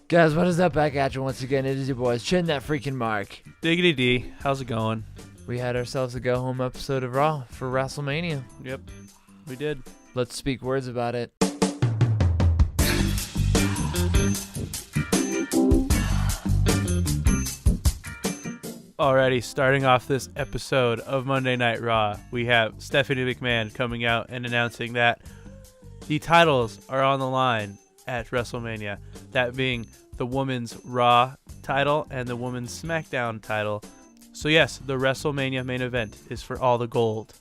Guys, what is up? Back at you once again. It is your boys, Chin that freaking Mark. Diggity D, how's it going? We had ourselves a go-home episode of Raw for WrestleMania. Yep, we did. Let's speak words about it. Alrighty, starting off this episode of Monday Night Raw, we have Stephanie McMahon coming out and announcing that the titles are on the line at WrestleMania. That being the Women's Raw title and the Women's SmackDown title. So yes, the WrestleMania main event is for all the gold.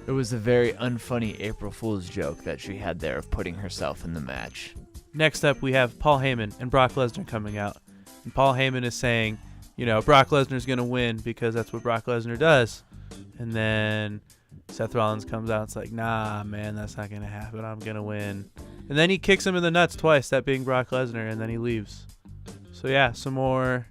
It was a very unfunny April Fool's joke that she had there of putting herself in the match. Next up, we have Paul Heyman and Brock Lesnar coming out. And Paul Heyman is saying, you know, Brock Lesnar's going to win because that's what Brock Lesnar does. And then Seth Rollins comes out and it's like, nah, man, that's not going to happen. I'm going to win. And then he kicks him in the nuts twice, that being Brock Lesnar, and then he leaves. So yeah, some more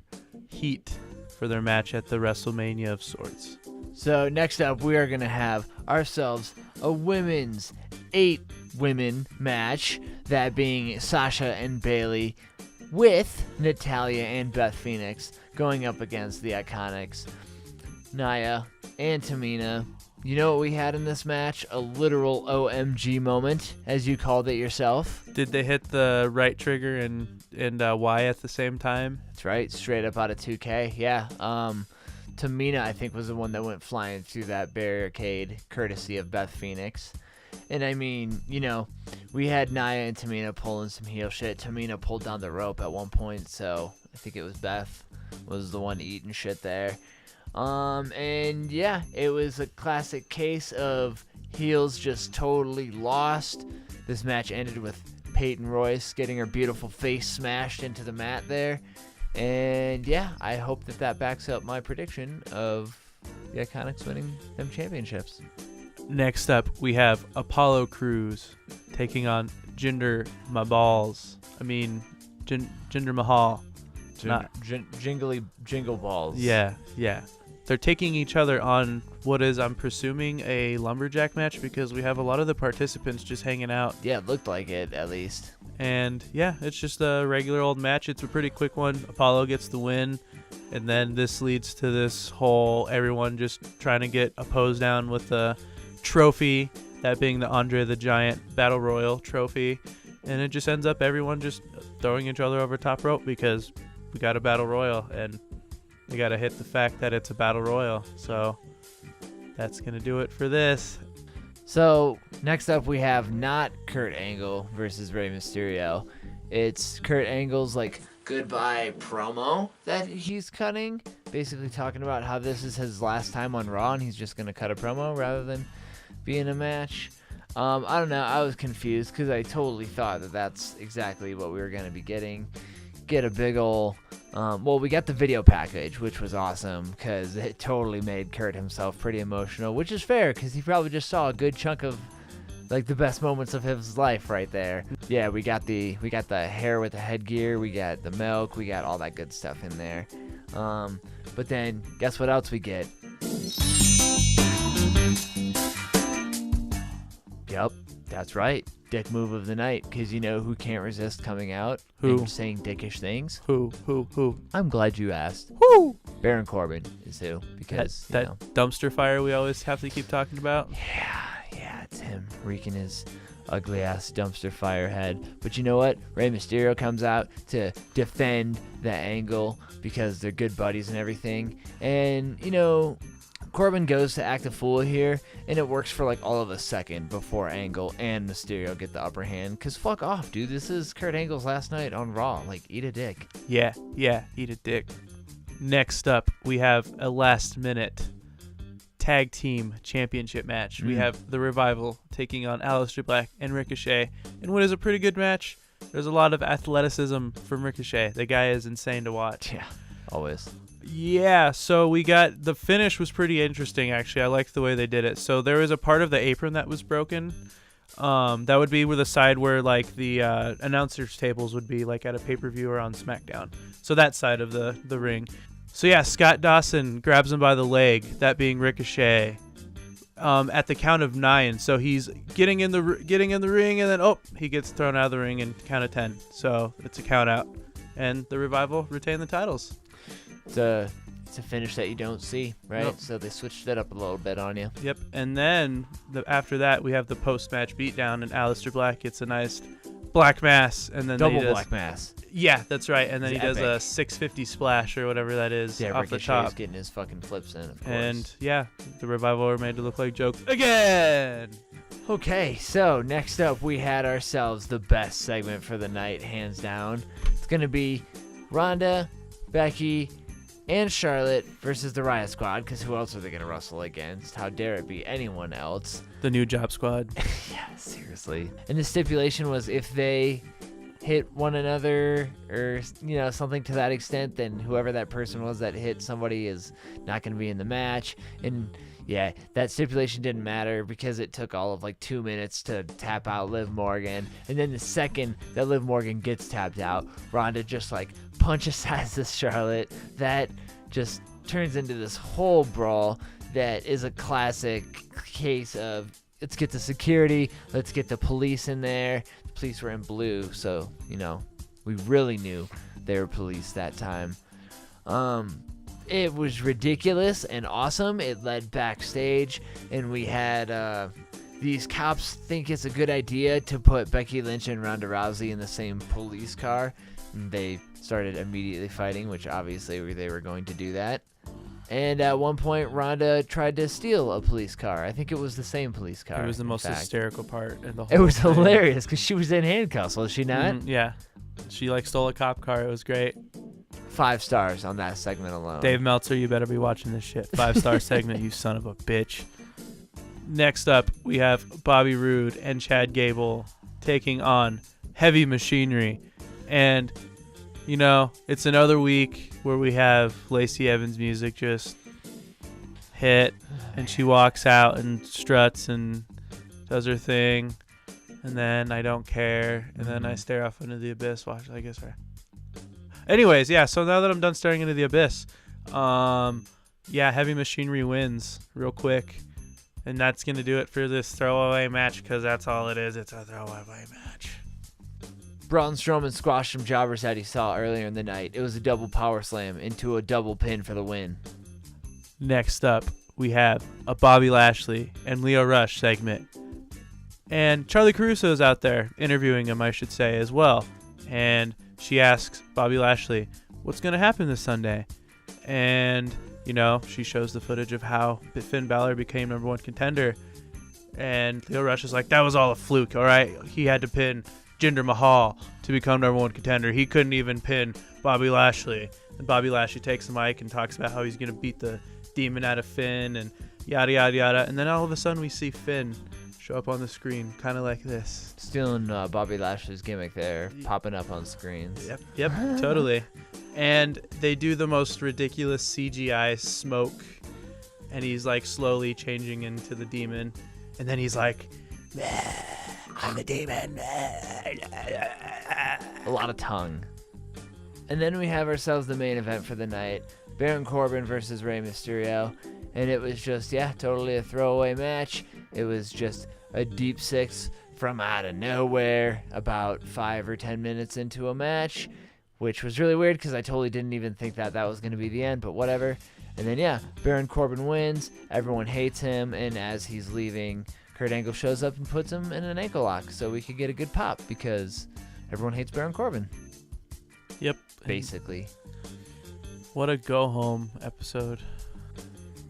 heat for their match at the WrestleMania of sorts. So next up, we are going to have ourselves a women's 8-women match, that being Sasha and Bayley with Natalya and Beth Phoenix going up against the Iconics, Nia and Tamina. You know what we had in this match? A literal OMG moment, as you called it yourself. Did they hit the right trigger and Y at the same time? That's right, straight up out of 2K, yeah. Tamina, I think, was the one that went flying through that barricade, courtesy of Beth Phoenix. And I mean, you know, we had Nia and Tamina pulling some heel shit. Tamina pulled down the rope at one point, so I think it was Beth was the one eating shit there. And yeah, it was a classic case of heels just totally lost. This match ended with Peyton Royce getting her beautiful face smashed into the mat there. And yeah, I hope that backs up my prediction of the Iconics winning them championships. Next up, we have Apollo Crews taking on Jinder Mahal. Jingly jingle balls. Yeah. They're taking each other on what is, I'm presuming, a lumberjack match because we have a lot of the participants just hanging out. Yeah, it looked like it, at least. And yeah, it's just a regular old match. It's a pretty quick one. Apollo gets the win. And then this leads to this whole everyone just trying to get a pose down with the trophy, that being the Andre the Giant Battle Royal trophy. And it just ends up everyone just throwing each other over top rope because we got a Battle Royal and we got to hit the fact that it's a Battle Royal. So that's going to do it for this. So next up we have not Kurt Angle versus Rey Mysterio. It's Kurt Angle's like goodbye promo that he's cutting, basically talking about how this is his last time on Raw and he's just going to cut a promo rather than be in a match. I don't know. I was confused because I totally thought that that's exactly what we were going to be getting. Get a big ol' we got the video package, which was awesome because it totally made Kurt himself pretty emotional, which is fair because he probably just saw a good chunk of like the best moments of his life right there. Yeah, we got the hair with the headgear, we got the milk, we got all that good stuff in there. But then guess what else we get? Yep, that's right. Dick move of the night, because you know who can't resist coming out and saying dickish things? Who? I'm glad you asked. Who? Baron Corbin is who, because that dumpster fire we always have to keep talking about. Yeah, it's him wreaking his ugly ass dumpster fire head. But you know what? Rey Mysterio comes out to defend the Angle because they're good buddies and everything. And you know, Corbin goes to act a fool here, and it works for like all of a second before Angle and Mysterio get the upper hand. Because fuck off, dude. This is Kurt Angle's last night on Raw. Like, eat a dick. Yeah, eat a dick. Next up, we have a last-minute tag team championship match. We have The Revival taking on Aleister Black and Ricochet in what is a pretty good match. There's a lot of athleticism from Ricochet. The guy is insane to watch. Yeah, always. Yeah, so we got the finish was pretty interesting, actually. I liked the way they did it. So there was a part of the apron that was broken. That would be where the side where like the announcers tables would be like at a pay-per-view or on SmackDown. So that side of the ring. So yeah, Scott Dawson grabs him by the leg, that being Ricochet, at the count of 9. So he's getting in the ring, and then he gets thrown out of the ring in count of 10. So it's a count out. and the Revival retain the titles. It's a finish that you don't see, right? Nope. So they switched it up a little bit on you. Yep. And then after that, we have the post-match beatdown, and Aleister Black gets a nice black mass, and then Double black mass. Yeah, that's right. And then It's he does epic. a 650 splash or whatever that is Yeah, off the Ricochet's top. getting his fucking flips in, of course. And yeah, the Revival are made to look like jokes again. Okay, so next up we had ourselves the best segment for the night, hands down. It's going to be Ronda, Becky, and Charlotte versus the Riot Squad, because who else are they going to wrestle against? How dare it be anyone else? The New Job Squad. Yeah, seriously. And the stipulation was if they hit one another or, something to that extent, then whoever that person was that hit somebody is not going to be in the match. And yeah, that stipulation didn't matter because it took all of 2 minutes to tap out Liv Morgan. And then the second that Liv Morgan gets tapped out, Ronda just punch-asses Charlotte. That just turns into this whole brawl that is a classic case of let's get the security, let's get the police in there. The police were in blue, so, we really knew they were police that time. It was ridiculous and awesome. It led backstage, and we had these cops think it's a good idea to put Becky Lynch and Ronda Rousey in the same police car. And they started immediately fighting, which obviously they were going to do that. And at one point, Ronda tried to steal a police car. I think it was the same police car. It was the most fact. hysterical part in the whole It was thing. hilarious because she was in handcuffs, was she not? Yeah. She stole a cop car. It was great. 5 stars on that segment alone. Dave Meltzer, you better be watching this shit. 5-star segment, you son of a bitch. Next up, we have Bobby Roode and Chad Gable taking on Heavy Machinery. And, it's another week where we have Lacey Evans' music just hit. And she walks out and struts and does her thing. And then I don't care. And then I stare off into the abyss. Watch, I guess. Anyways, yeah, so now that I'm done staring into the abyss, Heavy Machinery wins real quick. And that's going to do it for this throwaway match because that's all it is. It's a throwaway match. Braun Strowman squashed some jobbers that he saw earlier in the night. It was a double power slam into a double pin for the win. Next up, we have a Bobby Lashley and Lio Rush segment. And Charlie Caruso is out there interviewing him, I should say, as well. And she asks Bobby Lashley, what's going to happen this Sunday? And, she shows the footage of how Finn Balor became number 1 contender. And Lio Rush is like, that was all a fluke, all right? He had to pin Jinder Mahal to become number 1 contender. He couldn't even pin Bobby Lashley. And Bobby Lashley takes the mic and talks about how he's going to beat the demon out of Finn and yada, yada, yada. And then all of a sudden we see Finn show up on the screen, kind of like this. Stealing Bobby Lashley's gimmick there, popping up on screens. Yep, totally. And they do the most ridiculous CGI smoke, and he's slowly changing into the demon, and then he's like, I'm the demon. A lot of tongue. And then we have ourselves the main event for the night, Baron Corbin versus Rey Mysterio. And it was just, totally a throwaway match. It was just a deep 6 from out of nowhere about 5 or 10 minutes into a match, which was really weird because I totally didn't even think that was going to be the end, but whatever. And then, Baron Corbin wins. Everyone hates him. And as he's leaving, Kurt Angle shows up and puts him in an ankle lock so we could get a good pop because everyone hates Baron Corbin. Yep. Basically. What a go-home episode.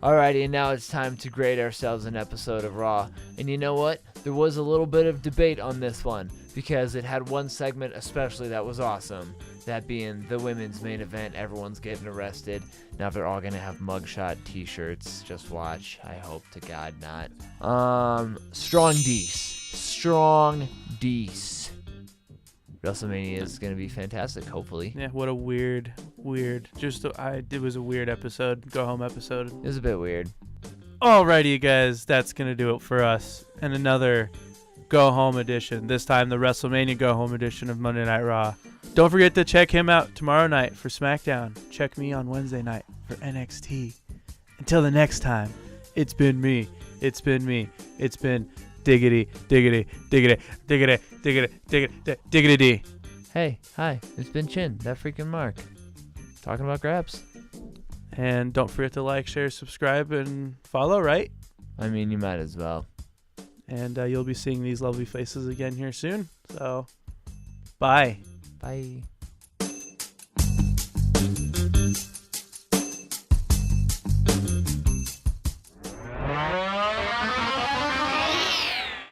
Alrighty, and now it's time to grade ourselves an episode of Raw. And you know what? There was a little bit of debate on this one because it had one segment especially that was awesome. That being the women's main event. Everyone's getting arrested. Now they're all going to have mugshot t-shirts. Just watch. I hope to God not. Strong Dees. Strong Dees. WrestleMania is going to be fantastic, hopefully. Yeah, what a weird, it was a weird episode, go-home episode. It was a bit weird. Alrighty, guys, that's going to do it for us. And another go-home edition, this time the WrestleMania go-home edition of Monday Night Raw. Don't forget to check him out tomorrow night for SmackDown. Check me on Wednesday night for NXT. Until the next time, it's been me. It's been diggity, diggity, diggity, diggity, diggity, diggity, diggity D. Hey, hi, it's been Chin, that freaking Mark. Talking about Graps. And don't forget to like, share, subscribe, and follow, right? I mean, you might as well. And you'll be seeing these lovely faces again here soon. So, bye. Bye.